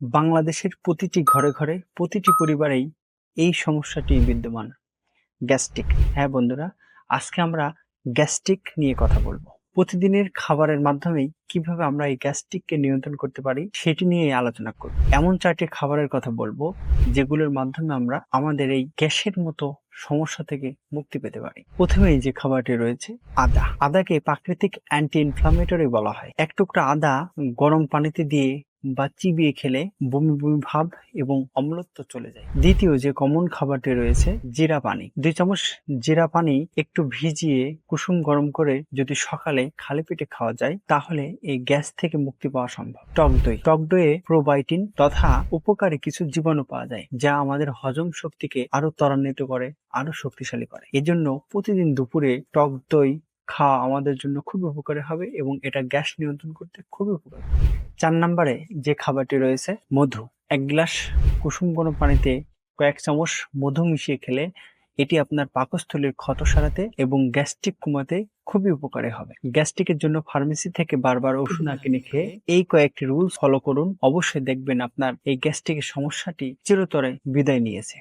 বাংলাদেশের প্রতিটি ঘরে ঘরে প্রতিটি পরিবারেই এই সমস্যাটি বিদ্যমান। গ্যাস্ট্রিক। হ্যাঁ বন্ধুরা, আজকে আমরা গ্যাস্ট্রিক নিয়ে কথা বলবো। প্রতিদিনের খাবারের মাধ্যমেই কিভাবে আমরা এই গ্যাস্ট্রিককে নিয়ন্ত্রণ করতে পারি সেটি নিয়ে আলোচনা করব। এমন 4টি খাবারের কথা বলবো যেগুলোর মাধ্যমে আমরা আমাদের এই গ্যাসের মতো সমস্যা থেকে মুক্তি পেতে পারি। প্রথমেই যে খাবারটি রয়েছে আদা। আদাকে প্রাকৃতিক অ্যান্টি ইনফ্লামেটরি বলা হয়। এক টুকরা আদা গরম পানিতে দিয়ে বা চিবিয়ে খেলে বমি বমি ভাব এবং অম্লত্ব চলে যায়। দ্বিতীয় যে কমন খাবারটি রয়েছে জিরা পানি। 2 চামচ জিরা পানি একটু ভিজিয়ে কুসুম গরম করে যদি সকালে খালি পেটে খাওয়া যায় তাহলে এই গ্যাস থেকে মুক্তি পাওয়া সম্ভব। টক দই। টক দইয়ে প্রোবায়োটিন তথা উপকারী কিছু জীবাণু পাওয়া যায় যা আমাদের হজম শক্তিকে আরো ত্বরান্বিত করে, আরো শক্তিশালী করে। এজন্য প্রতিদিন দুপুরে টক দই খাওয়া আমাদের জন্য খুবই উপকারী হবে এবং এটা গ্যাস নিয়ন্ত্রণ করতে খুবই উপকারী। 4 নম্বরে যে খাবারটি রয়েছে মধু। 1 গ্লাস কুসুম গরম পানিতে কয়েক চামচ মধু মিশিয়ে খেলে এটি আপনার পাকস্থলীর ক্ষত সারাতে এবং গ্যাস্ট্রিক কমাতে খুবই উপকারী হবে। গ্যাস্ট্রিকের জন্য ফার্মেসি থেকে বারবার ওষুধ না কিনে খেয়ে এই কয়েকটি রুলস ফলো করুন, অবশ্যই দেখবেন আপনার এই গ্যাস্ট্রিকের সমস্যাটি চিরতরে বিদায় নিয়েছে।